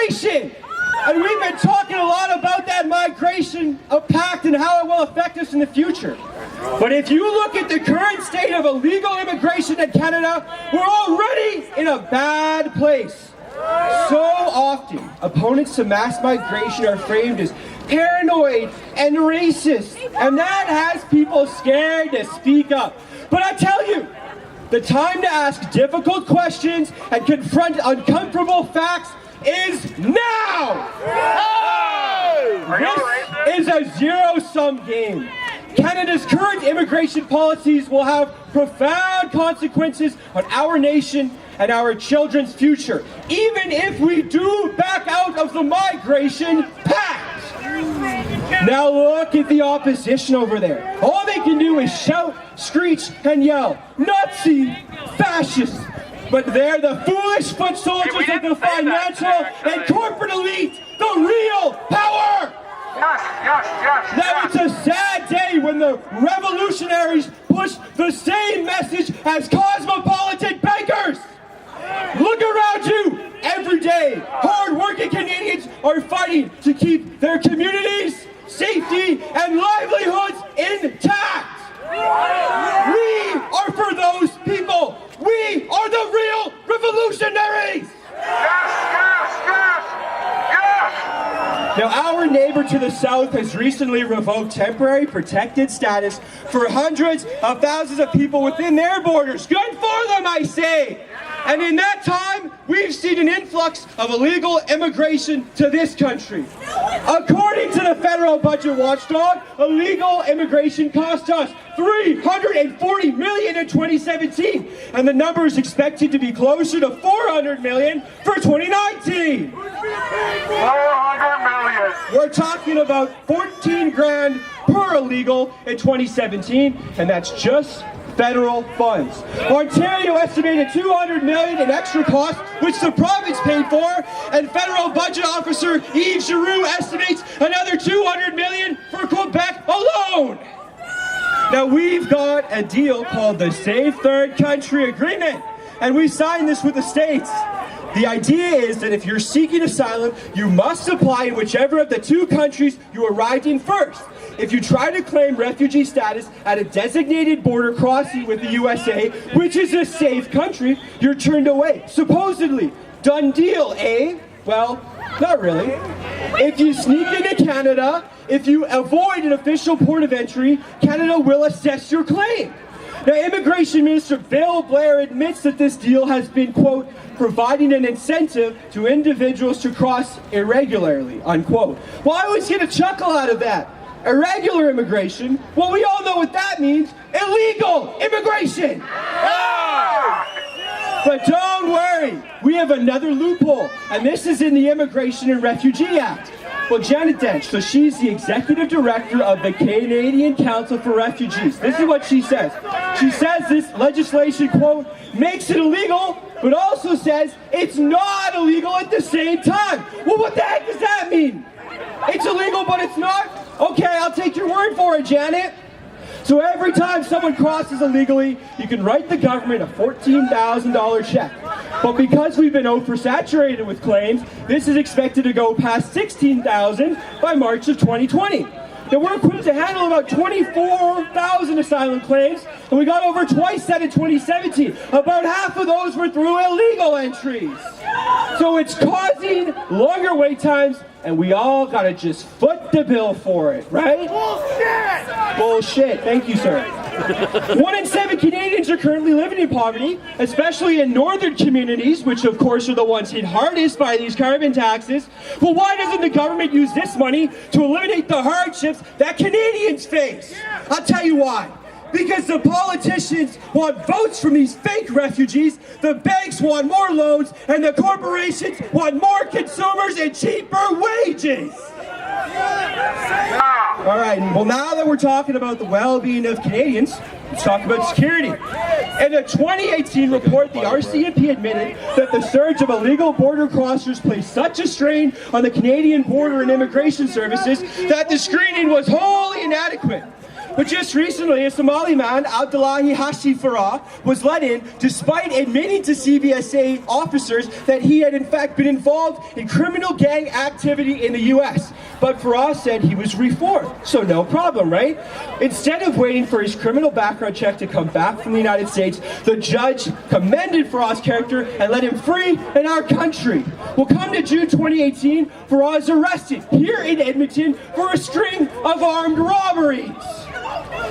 migration. And we've been talking a lot about that migration pact and how it will affect us in the future. But if you look at the current state of illegal immigration in Canada, we're already in a bad place. So often, opponents to mass migration are framed as paranoid and racist, and that has people scared to speak up. But I tell you, the time to ask difficult questions and confront uncomfortable facts is now! This is a zero-sum game. Canada's current immigration policies will have profound consequences on our nation and our children's future, even if we do back out of the migration pact. Now look at the opposition over there. All they can do is shout, screech, and yell, Nazi, fascist. But they're the foolish foot soldiers of the financial and corporate elite, the real power! Now it's a sad day when the revolutionaries push the same message as cosmopolitan bankers! Look around you! Every day, hard-working Canadians are fighting to keep their communities, safety, and livelihoods intact! We are for those people! We are the real revolutionaries! Now, our neighbor to the south has recently revoked temporary protected status for hundreds of thousands of people within their borders. Good for them, I say! And in that time, we've seen an influx of illegal immigration to this country. According to the federal budget watchdog, illegal immigration cost us $340 million in 2017, and the number is expected to be closer to $400 million for 2019. $400 million. We're talking about 14 grand per illegal in 2017, and that's just federal funds. Ontario estimated $200 million in extra costs, which the province paid for, and federal budget officer Yves Giroux estimates another $200 million for Quebec alone. Now we've got a deal called the Safe Third Country Agreement, and we signed this with the states. The idea is that if you're seeking asylum, you must apply in whichever of the two countries you arrived in first. If you try to claim refugee status at a designated border crossing with the USA, which is a safe country, you're turned away. Supposedly. Done deal, eh? Well, not really. If you sneak into Canada, if you avoid an official port of entry, Canada will assess your claim. Now, Immigration Minister Bill Blair admits that this deal has been, quote, providing an incentive to individuals to cross irregularly, unquote. Well, I always get a chuckle out of that. Irregular immigration, well, we all know what that means. Illegal immigration! But don't worry, we have another loophole, and this is in the Immigration and Refugee Act. Well, Janet Dench, so she's the executive director of the Canadian Council for Refugees. This is what she says. She says this legislation, quote, makes it illegal, but also says it's not illegal at the same time. Well, what the heck does that mean? It's illegal, but it's not? Okay, I'll take your word for it, Janet. So every time someone crosses illegally, you can write the government a $14,000 check. But because we've been oversaturated with claims, this is expected to go past $16,000 by March of 2020. Now we're equipped to handle about 24,000 asylum claims, and we got over twice that in 2017. About half of those were through illegal entries. So it's causing longer wait times, and we all gotta just foot the bill for it, right? Bullshit! Bullshit, thank you, sir. 1 in 7 Canadians are currently living in poverty, especially in northern communities, which of course are the ones hit hardest by these carbon taxes. Well, why doesn't the government use this money to eliminate the hardships that Canadians face? I'll tell you why. Because the politicians want votes from these fake refugees, the banks want more loans, and the corporations want more consumers and cheaper wages. All right, well, now that we're talking about the well-being of Canadians, let's talk about security. In a 2018 report, the RCMP admitted that the surge of illegal border crossers placed such a strain on the Canadian Border and Immigration Services that the screening was wholly inadequate. But just recently, a Somali man, Abdullahi Hashi Farah, was let in despite admitting to CBSA officers that he had in fact been involved in criminal gang activity in the US. But Farah said he was reformed, so no problem, right? Instead of waiting for his criminal background check to come back from the United States, the judge commended Farah's character and let him free in our country. Well, come to June 2018, Farah is arrested here in Edmonton for a string of armed robberies.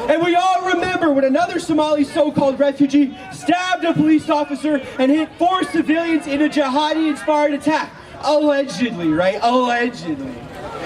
And we all remember when another Somali so-called refugee stabbed a police officer and hit 4 civilians in a jihadi-inspired attack. Allegedly, right? Allegedly.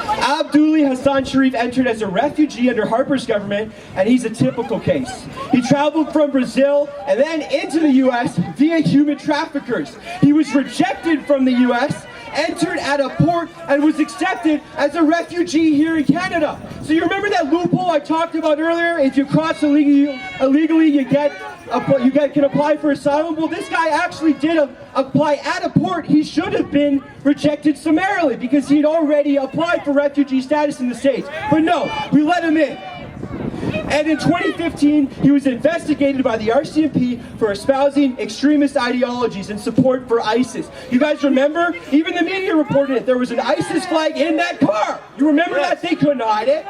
Abdulli Hassan Sharif entered as a refugee under Harper's government, and he's a typical case. He traveled from Brazil and then into the US via human traffickers. He was rejected from the US, entered at a port, and was accepted as a refugee here in Canada. So you remember that loophole I talked about earlier? If you cross illegally, you can apply for asylum. Well, this guy actually did apply at a port. He should have been rejected summarily because he'd already applied for refugee status in the States. But no, we let him in. And in 2015, he was investigated by the RCMP for espousing extremist ideologies and support for ISIS. You guys remember? Even the media reported it. There was an ISIS flag in that car. You remember that? They couldn't hide it.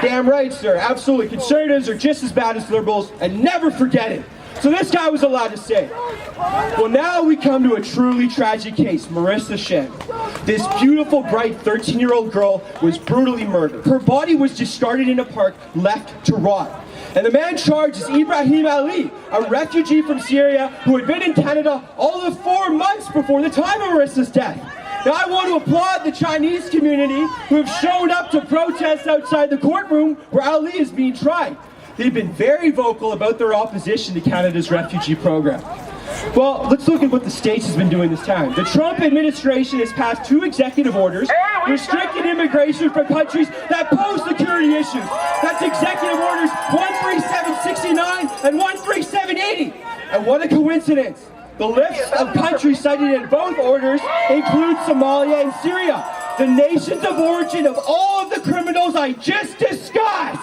Damn right, sir. Absolutely. Conservatives are just as bad as liberals, and never forget it. So this guy was allowed to say. Well, now we come to a truly tragic case, Marissa Shen. This beautiful, bright 13-year-old girl was brutally murdered. Her body was discarded in a park, left to rot. And the man charged is Ibrahim Ali, a refugee from Syria who had been in Canada all of 4 months before the time of Marissa's death. Now, I want to applaud the Chinese community who have shown up to protest outside the courtroom where Ali is being tried. They've been very vocal about their opposition to Canada's refugee program. Well, let's look at what the States has been doing this time. The Trump administration has passed 2 executive orders restricting immigration from countries that pose security issues. That's Executive Orders 13769 and 13780. And what a coincidence. The lists of countries cited in both orders include Somalia and Syria, the nations of origin of all of the criminals I just discussed.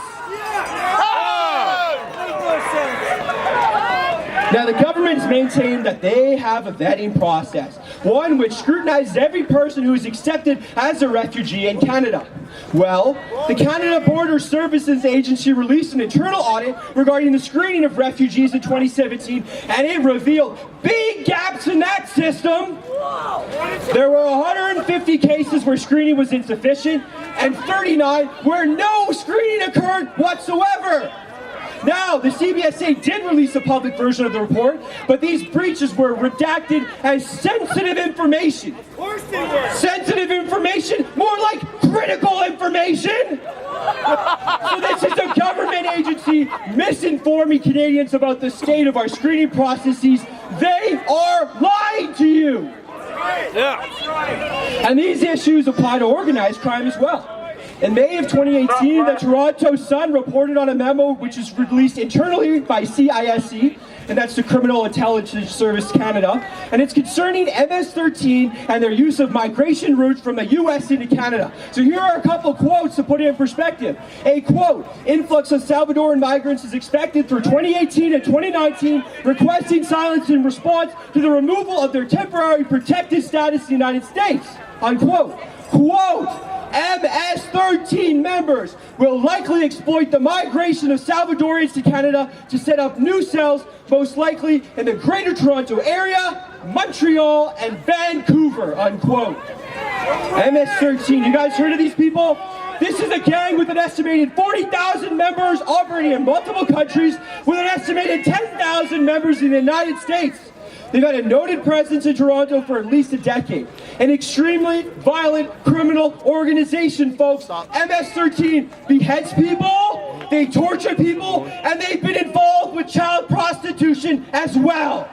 Now, the government's maintained that they have a vetting process, one which scrutinizes every person who is accepted as a refugee in Canada. Well, the Canada Border Services Agency released an internal audit regarding the screening of refugees in 2017, and it revealed big gaps in that system. There were 150 cases where screening was insufficient, and 39 where no screening occurred whatsoever. Now, the CBSA did release a public version of the report, but these breaches were redacted as sensitive information. Of course they were. Sensitive information? More like critical information? So this is a government agency misinforming Canadians about the state of our screening processes. They are lying to you. Yeah. And these issues apply to organized crime as well. In May of 2018, the Toronto Sun reported on a memo which is released internally by CISC, and that's the Criminal Intelligence Service Canada, and it's concerning MS-13 and their use of migration routes from the US into Canada. So here are a couple quotes to put it in perspective. A quote, influx of Salvadoran migrants is expected through 2018 and 2019, requesting silence in response to the removal of their temporary protected status in the United States. Unquote. Quote, MS-13 members will likely exploit the migration of Salvadorians to Canada to set up new cells, most likely in the Greater Toronto Area, Montreal, and Vancouver, unquote. MS-13, you guys heard of these people? This is a gang with an estimated 40,000 members operating in multiple countries with an estimated 10,000 members in the United States. They've had a noted presence in Toronto for at least a decade. An extremely violent criminal organization, folks. MS-13 beheads people, they torture people, and they've been involved with child prostitution as well.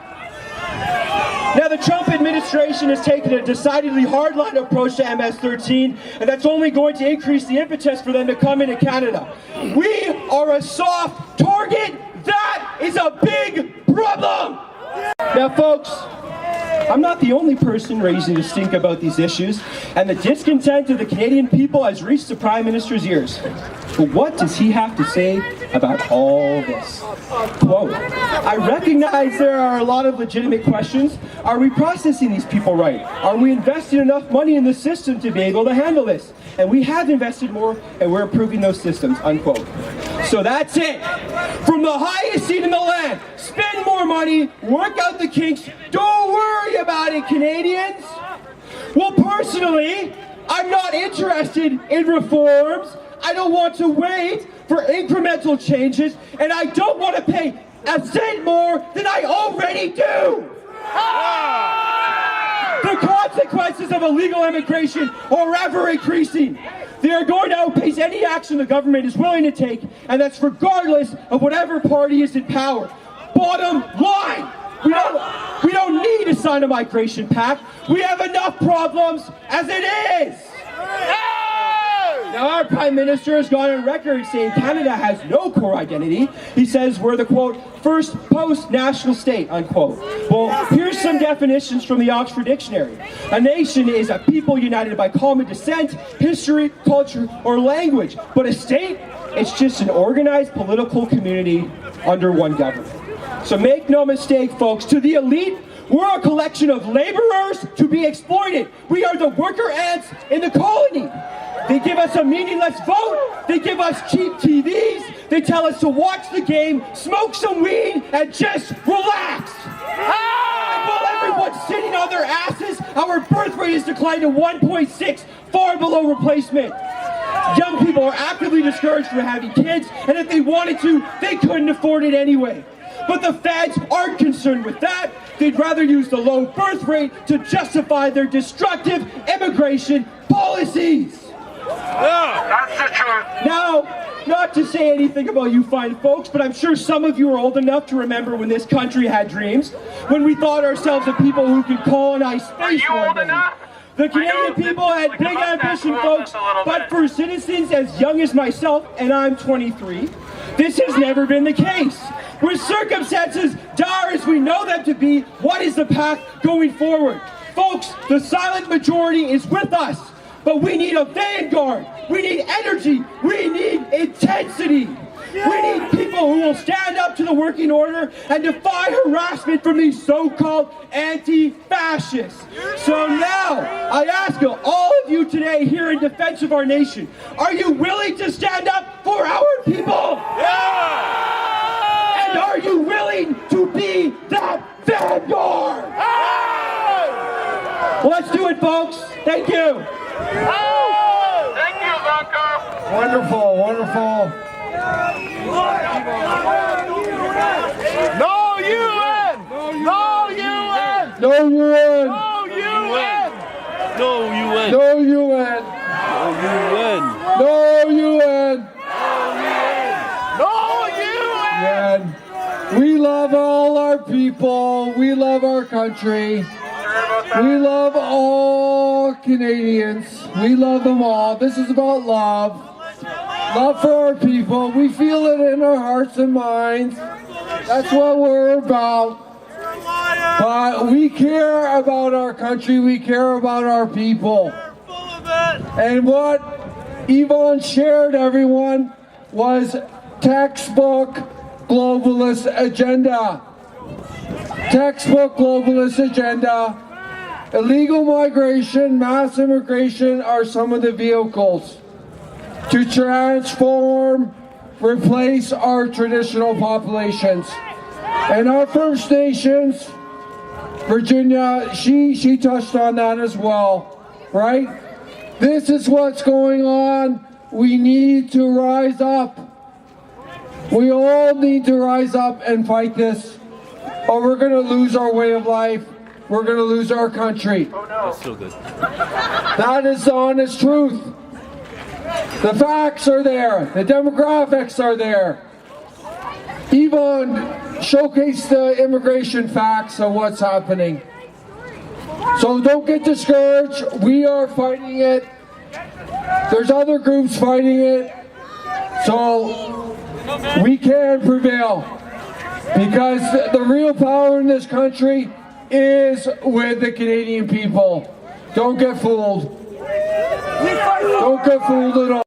Now, the Trump administration has taken a decidedly hardline approach to MS-13, and that's only going to increase the impetus for them to come into Canada. We are a soft target. That is a big problem. Now, folks, I'm not the only person raising a stink about these issues, and the discontent of the Canadian people has reached the Prime Minister's ears. But what does he have to say about all this? Quote, I recognize there are a lot of legitimate questions. Are we processing these people right? Are we investing enough money in the system to be able to handle this? And we have invested more, and we're improving those systems, unquote. So that's it. From the highest seat in the land, spend more money, work out the kinks, don't worry about it, Canadians. Well, personally, I'm not interested in reforms. I don't want to wait for incremental changes, and I don't want to pay a cent more than I already do. The consequences of illegal immigration are ever increasing. They are going to outpace any action the government is willing to take, and that's regardless of whatever party is in power. Bottom line, we don't need to sign a migration pact. We have enough problems as it is. Now, our Prime Minister has gone on record saying Canada has no core identity. He says we're the, quote, first post-national state, unquote. Well, here's some definitions from the Oxford Dictionary. A nation is a people united by common descent, history, culture, or language. But a state, it's just an organized political community under one government. So make no mistake, folks, to the elite, we're a collection of laborers to be exploited. We are the worker ants in the colony. They give us a meaningless vote. They give us cheap TVs. They tell us to watch the game, smoke some weed, and just relax. And while everyone's sitting on their asses, our birth rate has declined to 1.6, far below replacement. Young people are actively discouraged from having kids, and if they wanted to, they couldn't afford it anyway. But the feds aren't concerned with that. They'd rather use the low birth rate to justify their destructive immigration policies. Yeah, that's the truth. Now, not to say anything about you fine folks, but I'm sure some of you are old enough to remember when this country had dreams, when we thought ourselves a people who could colonize space one day. The Canadian people had big ambition, folks, but for citizens as young as myself, and I'm 23, this has never been the case. With circumstances dire as we know them to be, what is the path going forward? Folks, the silent majority is with us, but we need a vanguard. We need energy. We need intensity. We need people who will stand up to the working order and defy harassment from these so-called anti-fascists. So now, I ask all of you today here in defense of our nation, are you willing to stand up for our people? Yeah! And are you willing to be that vanguard? Well, let's do it, folks. Thank you. Thank you, Vancouver. Wonderful, wonderful. No UN! No UN! No UN! No UN! No UN! No UN! No UN! No UN! No UN! We love all our people. We love our country. We love all Canadians. We love them all. This is about love. Love for our people. We feel it in our hearts and minds. That's what we're about. But we care about our country. We care about our people. And what Yvonne shared, everyone, was textbook globalist agenda. Textbook globalist agenda. Illegal migration, mass immigration are some of the vehicles to transform, replace our traditional populations. And our First Nations, Virginia, she touched on that as well, right? This is what's going on. We need to rise up. We all need to rise up and fight this, or we're going to lose our way of life. We're going to lose our country. Oh no. That's so good. That is the honest truth. The facts are there. The demographics are there. Yvonne showcased the immigration facts of what's happening. So don't get discouraged. We are fighting it. There's other groups fighting it. So we can prevail. Because the real power in this country is with the Canadian people. Don't get fooled. Don't get fooled at all.